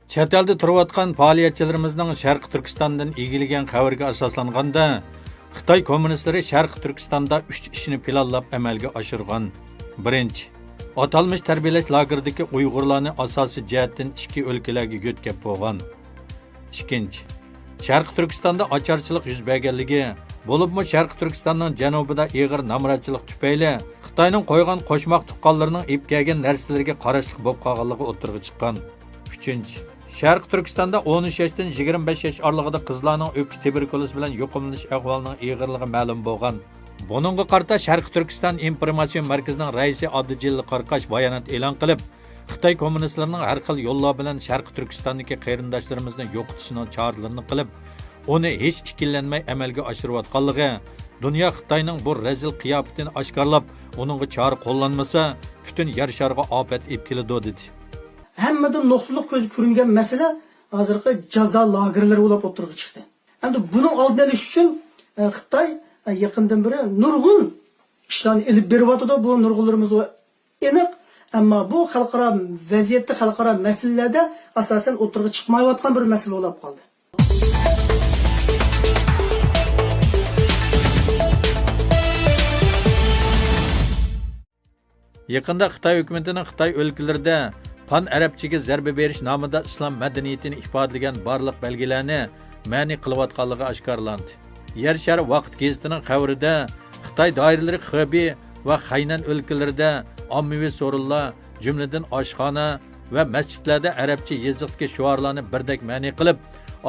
Chet elda turayotgan faoliyatchilarimizning Sharq Turkistondan egilgan xabarga asoslanganda, Xitoy kommunistlari Sharq Turkistonda 3 ishni planlab amalga oshirgan. Birinchi, atalmış tarbiyalash lageridagi Uyg'urlarni asosiy jihatdan ikki o'lkalarga yo'tkab qo'ygan. Ikkinchi, Sharq Turkistonda ocharchilik yuz berganligi, bo'libmi Sharq Turkistonning janubida ig'ir namratchilik tufayli Xitoyning qo'ygan qo'shmoq tuqqanlarining ib kelgan narsalarga qarashlik bo'lib qolganligi o'tirg'i chiqqan. Uchinchi, Sharq Turkistonda 13 yoshdan 25 yosh oralig'ida qizlarning o'pka tuberkuloz bilan yo'qolinish ahvolining ig'irligi ma'lum bo'lgan. Buningga qarata Sharq Turkiston informatsion markazining raisi Abdujilil Qarqash bayonot e'lon qilib, Xitoy kommunistlarining har xil yo'llar bilan Sharq Turkistondagi qarindoshlarimizni yo'qotishning choralarini qilib, uni hech ikkilanmay amalga oshirayotganligi, dunyo Xitoyning bu razil qiyofatini oshkorlab, uningga chora qo'llanmasa, butun yer shariga ofat ib keladi dedi. Hammadan nuqsuzluq ko'z ko'ringan masala hozirgi jazo lagerlari bo'lib o'tirib chiqdi. Endi buning oldini olish uchun Xitoy yaqindan beri nurg'un ishlarni ilib beryapti. Bu nurg'unlarimiz aniq, ammo bu xalqaro vaziyatda, xalqaro masalalarda asosan o'tirib chiqmayotgan bir masala bo'lib qoldi. Yaqında Xitoy hukumatining Xitoy o'lkalarida pan arabchaga zarba berish nomida islom madaniyatini ifodalagan barliq belgilarni ma'ni qilayotganligi oshkorlandi. Yer shari vaqt gazetining xabarida Xitoy doiralari Xibey va Xaynan o'lkalarida ommaviy so'rinlar, jumladan oshxona va masjidlarda arabcha yoziqdagi shuarlarni birdek ma'ni qilib,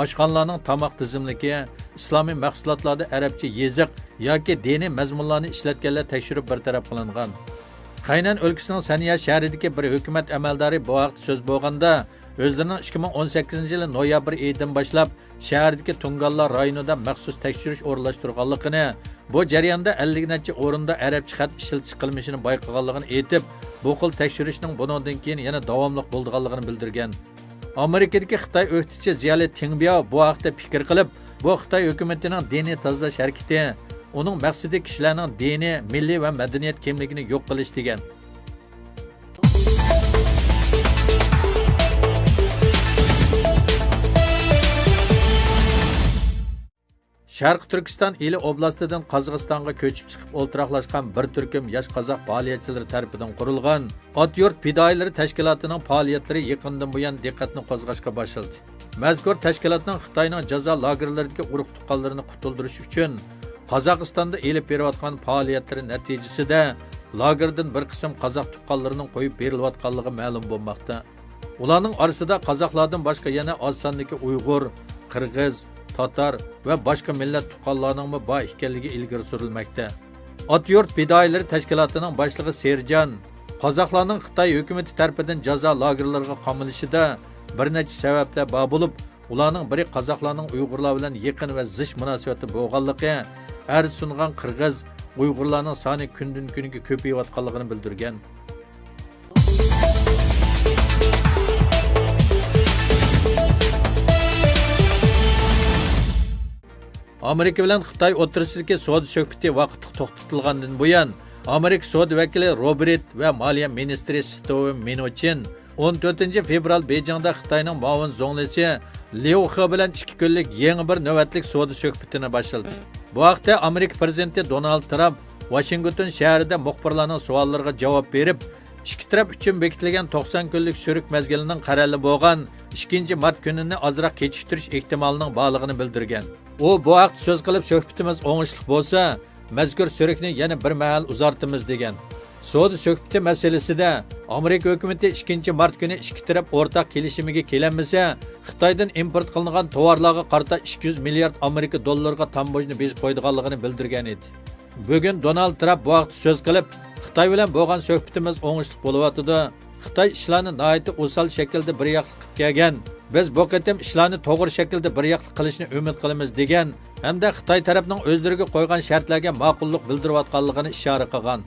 oshxonalarning tomoq tizimligi, islomiy mahsulotlarda arabcha yoziq yoki diniy mazmunlarni ishlatganlar tekshirib bartaraf qilingan. Xaynan o'lkasining Saniya shahridagi bir hukumat amaldori bu vaqt so'z bo'lganda, o'zlarining 2018-yil noyabr oyidan boshlab shahardagi Tungallar rayonida maxsus tekshirish o'rnashtirganligini, bu jarayonda 50 necha o'rinda arabcha xat ishlatish qilmishini bayqaganligini aytib, bu xil tekshirishning bundan keyin yana davomli bo'lganligini bildirgan. Amerikadagi Xitoy o'qituvchi Ziyali Tingbiao bu haqda fikr qilib, bu Xitoy hukumatining diniy tozalash harakati, uning maqsadi kishilarning dini, milliy va madaniyat kimligini yo'q qilish degan. Sharq Turkiston ili oblastidan Qozog'istonga ko'chib chiqib o'ltiraqlashgan bir turkum yosh qozoq faoliyatchilari tomonidan qurilgan Otyurt fidoyilari tashkilotining faoliyatlari yaqindan buyon diqqatni qo'zg'ashga boshladi. Mazkur tashkilotning Xitoyning jazo lagerlaridagi urug' tuqqanlarini qutuldirish uchun Qozog'istonda elib berayotgan faoliyatlari natijasida lagerdan bir qism qozoq tuqqanlarining qo'yib berilayotganligi ma'lum bo'lmoqda. Ularning orasida qozoqlardan boshqa yana oz sondagi Uyg'ur, Qirg'iz, Tatar va boshqa millat tuqqanlarning bor ekanligi ilgari surilmoqda. Otyurt fidoyilari tashkilotining boshlig'i Serjan qozoqlarning Xitoy hukumati tomonidan jazo lagerlariga qamalishida bir necha sabablar bor bo'lib, ularning biri qozoqlarning Uyg'urlar bilan yaqin va zich munosabati bo'lganligi, arz sungan Qirg'iz Uyg'urlarning soni kundan kuniga ko'payayotganligini bildirgan. Amerika bilan Xitoy o'rtasidagi savdo suhbati vaqtli to'xtatilgandan buyon Amerika savdo vakili Robert va moliya ministri Steven Mnuchin 14 fevral Beijingda Xitoyning muavin zonglisi Liu He bilan 2 kunlik yangi bir navbatlik savdo suhbatini boshladi. Bu haqda Amerika prezidenti Donald Trump Washington shahrida muxbirlarning savollariga javob berib, ikki taraf uchun bekitilgan 90 kunlik suruk mezgilining qarorli bo'lgan 2 mart kunini ozroq kechiktirish ehtimolining borligini bildirgan. U bu haqda so'z qilib, suhbatimiz o'ngishli bo'lsa, mazkur surukni yana bir mahal uzartimiz degan. Savdo suhbati masalasida Amerika hukumati 2 mart kuni ikki taraf o'rtaq kelishimiga kelinmasa, Xitoydan import qilingan tovarlarga qarata 200 milliard Amerika dollariga tambojni bezib qo'ydiganligini bildirgan edi. Bugun Donald Trump bu vaqtda so'z qilib, Xitoy bilan bo'lgan suhbatimiz o'ngishli bo'lyapti. Xitoy ishlarni nihoyatda o'sal shaklda bir yoqli qilib kelgan. Biz bu qatim ishlarni to'g'ri shaklda bir yoqli qilishni umid qilamiz degan, hamda Xitoy tarafining o'zlariga qo'ygan shartlarga ma'qullik bildirayotganligini ishora qilgan.